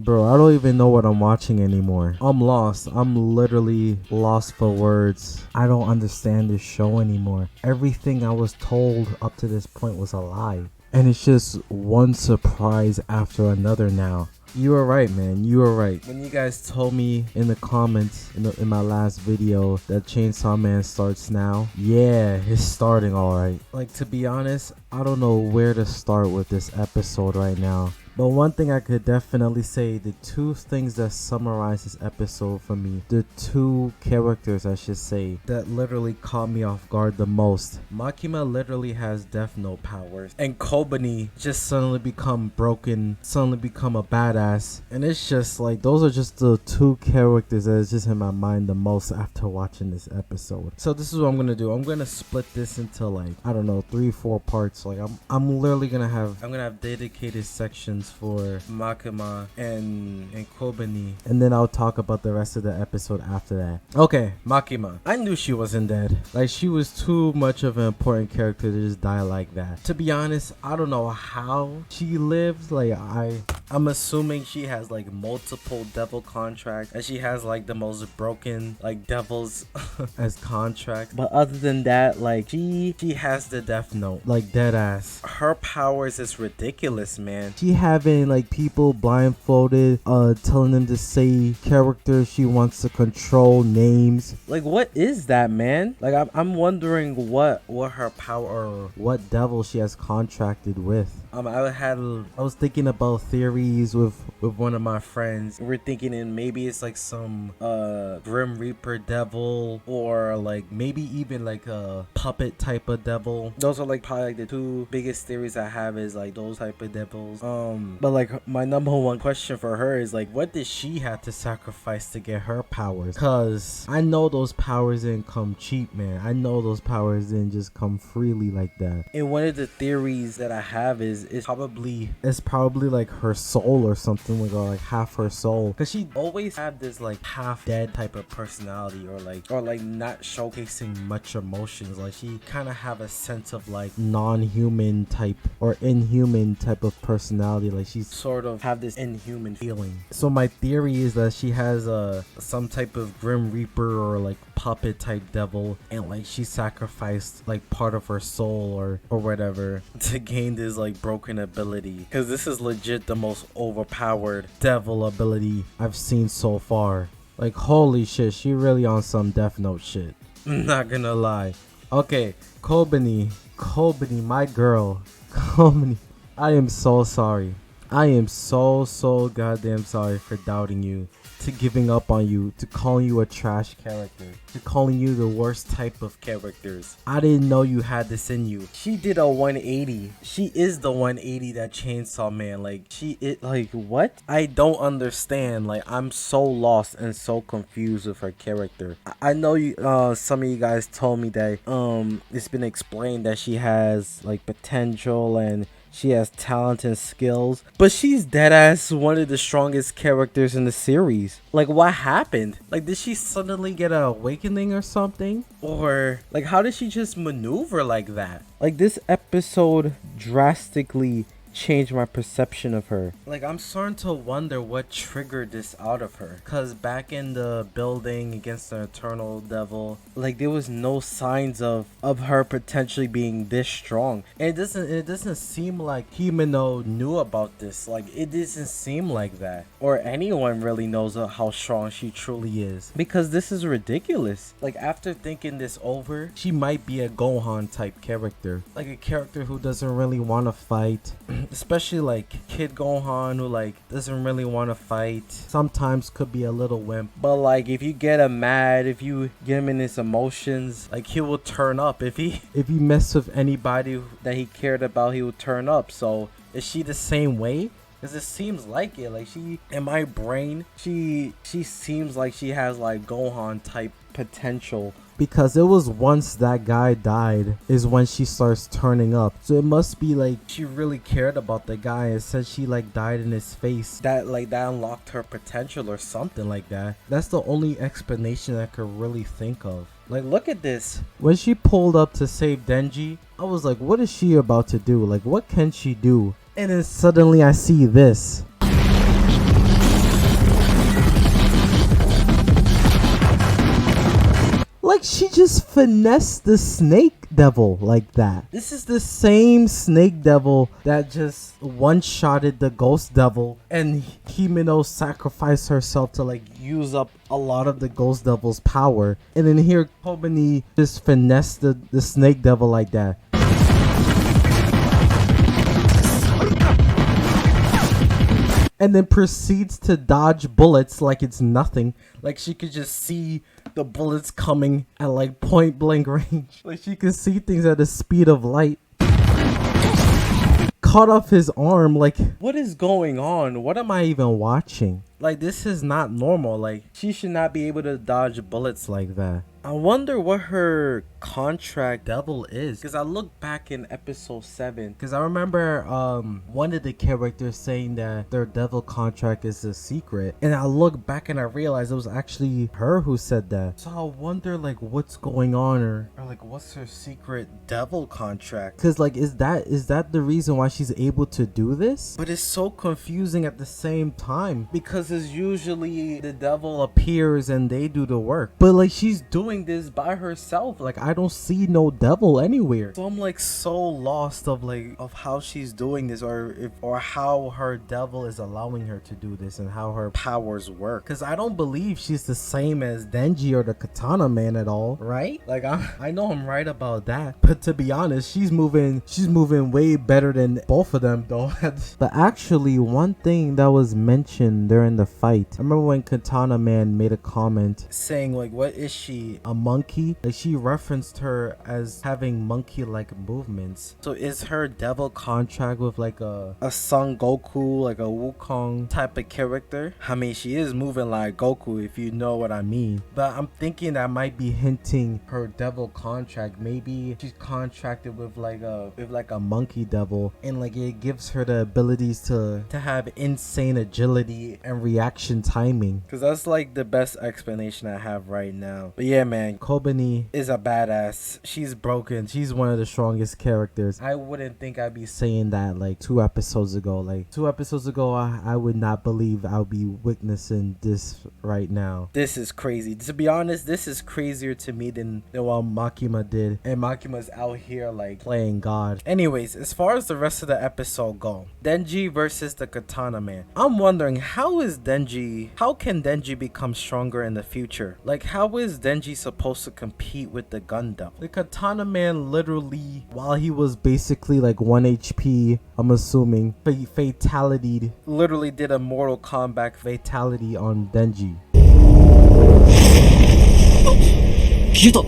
Bro, I don't even know what I'm watching anymore. I'm lost. I'm literally lost for words. I don't understand this show anymore. Everything I was told up to this point was a lie. And it's just one surprise after another now. You were right, man. You were right. When you guys told me in the comments in my last video that Chainsaw Man starts now, yeah, it's starting alright. Like, to be honest, I don't know where to start with this episode right now. But one thing I could definitely say, the two things that summarize this episode for me, the two characters I should say, that literally caught me off guard the most. Makima literally has Death Note powers, and KOBENI just suddenly become broken, suddenly become a badass. And it's just like, those are just the two characters that is just in my mind the most after watching this episode. So this is what I'm gonna do. I'm gonna split this into like, I don't know, 3-4 parts. Like I'm literally gonna have dedicated sections for Makima and KOBENI, and then I'll talk about the rest of the episode after that. Okay, Makima. I knew she wasn't dead. Like, she was too much of an important character to just die like that. To be honest, I don't know how she lived. Like, I'm assuming she has like multiple devil contracts, and she has like the most broken like devils as contract. But other than that, like, she has the Death Note, like, dead ass. Her powers is ridiculous, man. She having like people blindfolded, telling them to say characters she wants to control, names. Like, what is that, man? Like, I'm wondering what her power, or what devil she has contracted with. I was thinking about theories with one of my friends. We're thinking maybe it's like some Grim Reaper devil, or like maybe even like a puppet type of devil. Those are like probably like the two biggest theories I have, is like those type of devils. But like, my number one question for her is like, what did she have to sacrifice to get her powers? Cause I know those powers didn't come cheap, man. I know those powers didn't just come freely like that. And one of the theories that I have is it's probably like her soul or something, like half her soul. Cause she always had this like half dead type of personality, or like not showcasing much emotions. Like, she kind of have a sense of like non-human type or inhuman type of personality. Like, she's sort of have this inhuman feeling. So my theory is that she has some type of Grim Reaper or like puppet type devil, and like she sacrificed like part of her soul or whatever to gain this like broken ability. Because this is legit the most overpowered devil ability I've seen so far. Like, holy shit, she really on some Death Note shit. I'm not gonna lie. Okay, KOBENI, my girl. KOBENI, I am so sorry. I am so goddamn sorry for doubting you, to giving up on you, to calling you a trash character, to calling you the worst type of characters. I didn't know you had this in you. She did a 180. She is the 180 that Chainsaw Man. Like, like, what? I don't understand. Like, I'm so lost and so confused with her character. I know you, some of you guys told me that it's been explained that she has like potential and she has talent and skills, but she's deadass one of the strongest characters in the series. Like, what happened? Like, did she suddenly get an awakening or something? Or like, how did she just maneuver like that? Like, this episode drastically changed my perception of her. Like, I'm starting to wonder what triggered this out of her, because back in the building against the Eternal Devil, like, there was no signs of her potentially being this strong. And it doesn't seem like Himeno knew about this. Like, it doesn't seem like that, or anyone really knows how strong she truly is, because this is ridiculous. Like, after thinking this over, she might be a Gohan type character, like a character who doesn't really want to fight. Especially like Kid Gohan, who like doesn't really want to fight, sometimes could be a little wimp. But like, if you get him mad, if you get him in his emotions, like, he will turn up. If he mess with anybody that he cared about, he will turn up. So is she the same way? Because it seems like it. Like, she, in my brain, she seems like she has like Gohan type potential, because it was once that guy died is when she starts turning up. So it must be like she really cared about the guy, and since she like died in his face, that unlocked her potential or something like that. That's the only explanation I could really think of. Like, look at this. When she pulled up to save Denji, I was like, what is she about to do? Like, what can she do? And then suddenly I see this. like she just finessed the snake devil like that. This is the same snake devil that just one-shotted the ghost devil, and Himeno sacrificed herself to like use up a lot of the ghost devil's power. And then here Kobeni just finessed the snake devil like that. And then proceeds to dodge bullets like it's nothing. Like she could just see the bullets coming at like point blank range. Like she could see things at the speed of light. Cut off his arm. Like, what is going on? What am I even watching? Like, this is not normal. Like, she should not be able to dodge bullets like that. I wonder what her contract devil is, because I look back in episode 7, because I remember one of the characters saying that their devil contract is a secret, and I look back and I realized it was actually her who said that. So I wonder like what's going on, or like what's her secret devil contract, because like is that the reason why she's able to do this? But it's so confusing at the same time, because it's usually the devil appears and they do the work, but like she's doing this by herself. Like I don't see no devil anywhere, so I'm like so lost of how she's doing this, or how her devil is allowing her to do this, and how her powers work, because I don't believe she's the same as Denji or the Katana Man at all, right? Like I know I'm right about that, but to be honest, she's moving way better than both of them though. But actually, one thing that was mentioned during the fight, I remember when Katana Man made a comment saying like, what is she, a monkey? Like she referenced her as having monkey-like movements. So is her devil contract with like a Son Goku, like a Wukong type of character? I mean, she is moving like Goku, if you know what I mean. But I'm thinking that might be hinting her devil contract. Maybe she's contracted with like a monkey devil, and like it gives her the abilities to have insane agility and reaction timing, because that's like the best explanation I have right now. But yeah, man, Kobeni is a badass. She's broken. She's one of the strongest characters. I wouldn't think I'd be saying that like 2 episodes ago. Like 2 episodes ago, I would not believe I'll be witnessing this right now. This is crazy. To be honest, this is crazier to me than what Makima did. And Makima's out here like playing God. Anyways, as far as the rest of the episode go, Denji versus the Katana Man. I'm wondering, how can Denji become stronger in the future? Like, how is Denji supposed to compete with the gun devil? The Katana Man literally, while he was basically like 1 HP, I'm assuming, fatality, literally did a Mortal Kombat fatality on Denji. Kyoto.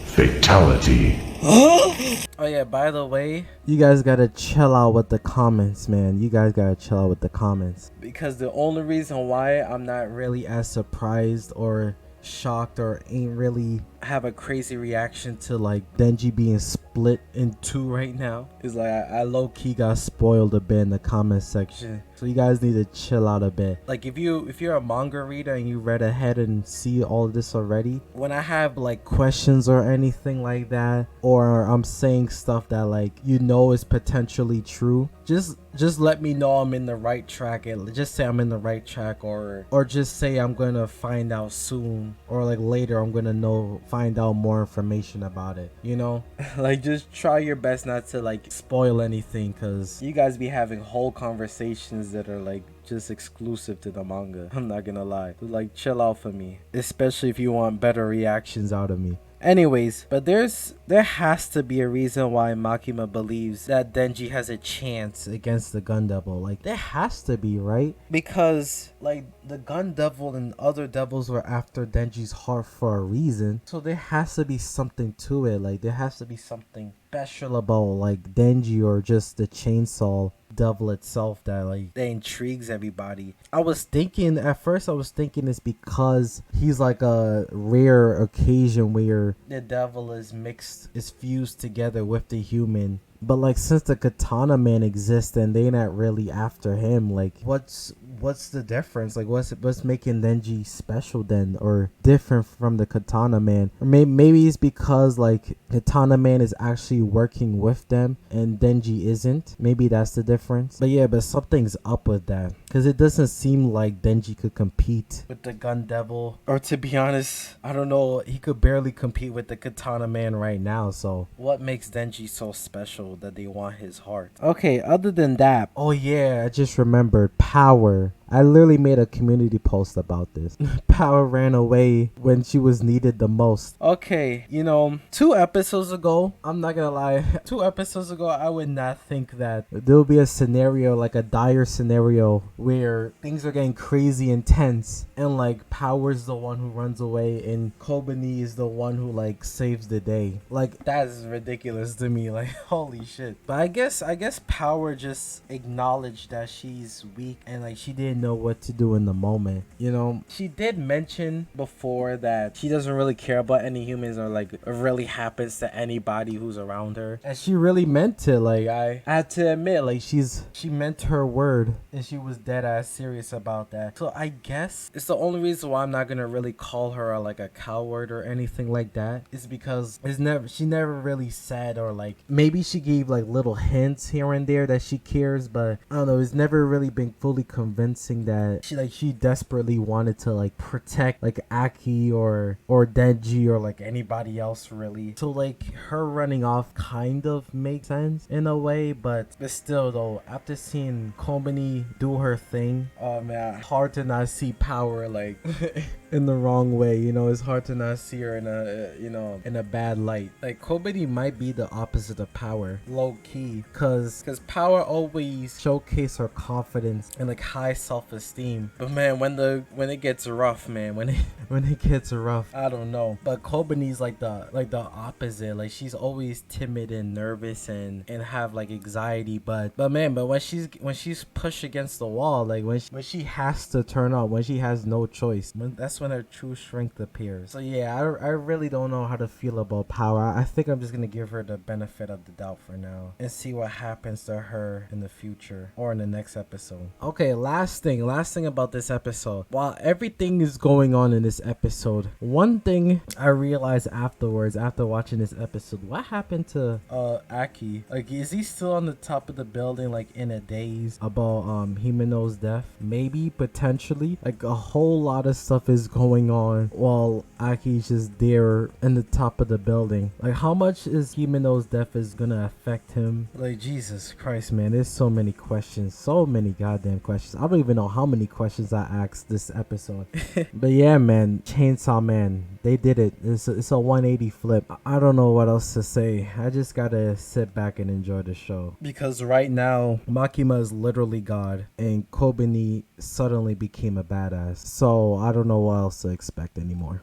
Fatality. Oh yeah, by the way, you guys gotta chill out with the comments, man. You guys gotta chill out with the comments, because the only reason why I'm not really as surprised or shocked or ain't really have a crazy reaction to like Denji being split in 2 right now is like I low-key got spoiled a bit in the comment section. So you guys need to chill out a bit. Like if you're a manga reader and you read ahead and see all of this already, when I have like questions or anything like that, or I'm saying stuff that like is potentially true, just let me know I'm in the right track, and just say I'm in the right track, or just say I'm gonna find out soon, or like later I'm gonna find out more information about it, like just try your best not to like spoil anything, because you guys be having whole conversations that are like just exclusive to the manga. I'm not gonna lie. Like chill out for me, especially if you want better reactions out of me. Anyways, but there has to be a reason why Makima believes that Denji has a chance against the Gun Devil. Like there has to be, right? Because like the Gun Devil and other devils were after Denji's heart for a reason. So there has to be something to it. Like there has to be something special about like Denji, or just the chainsaw devil itself, that intrigues everybody. At first I was thinking it's because he's like a rare occasion where the devil is fused together with the human. But like since the Katana Man exists and they not really after him, like what's what's the difference? Like, what's making Denji special then, or different from the Katana Man? Or maybe it's because like Katana Man is actually working with them and Denji isn't. Maybe that's the difference. But yeah, but something's up with that, because it doesn't seem like Denji could compete with the Gun Devil. Or to be honest, I don't know. He could barely compete with the Katana Man right now. So what makes Denji so special that they want his heart? Okay, other than that, oh yeah, I just remembered Power. I literally made a community post about this. Power ran away when she was needed the most. Okay, 2 episodes ago, I'm not gonna lie, 2 episodes ago, I would not think that there will be a scenario, like a dire scenario, where things are getting crazy intense, and like Power's the one who runs away, and KOBENI is the one who like saves the day. Like, that is ridiculous to me. Like, holy shit. But I guess Power just acknowledged that she's weak, and like she didn't know what to do in the moment. She did mention before that she doesn't really care about any humans, or like it really happens to anybody who's around her, and she really meant it. Like, I had to admit, like she meant her word, and she was dead ass serious about that. So I guess it's the only reason why I'm not gonna really call her like a coward or anything like that, is because she never really said, or like maybe she gave like little hints here and there that she cares, but I don't know, it's never really been fully convincing that she desperately wanted to like protect like Aki or Denji or like anybody else, really. So like her running off kind of makes sense in a way, but still though, after seeing KOBENI do her thing, oh man, hard to not see Power like in the wrong way. It's hard to not see her in a bad light. Like, KOBENI might be the opposite of Power, low key, cause Power always showcase her confidence and like high self-esteem. But man, when it gets rough, man, when it gets rough, I don't know. But KOBENI's like the opposite. Like, she's always timid and nervous and have like anxiety. But when she's pushed against the wall, like when she has to turn up, when she has no choice, that's when her true strength appears. So yeah, I really don't know how to feel about Power. I think I'm just gonna give her the benefit of the doubt for now and see what happens to her in the future or in the next episode. Okay, last thing about this episode. While everything is going on in this episode, one thing I realized afterwards, after watching this episode, what happened to Aki? Like, is he still on the top of the building, like in a daze about Himeno's death? Maybe, potentially. Like, a whole lot of stuff is going on while Aki's just there in the top of the building. Like, how much is Himeno's death is gonna affect him? Like, Jesus Christ, man, there's so many questions, so many goddamn questions. I don't even know how many questions I asked this episode. But yeah, man, Chainsaw Man, they did it. It's a 180 flip. I don't know what else to say. I just gotta sit back and enjoy the show, because right now Makima is literally God, and KOBENI suddenly became a badass. So I don't know what else to expect anymore.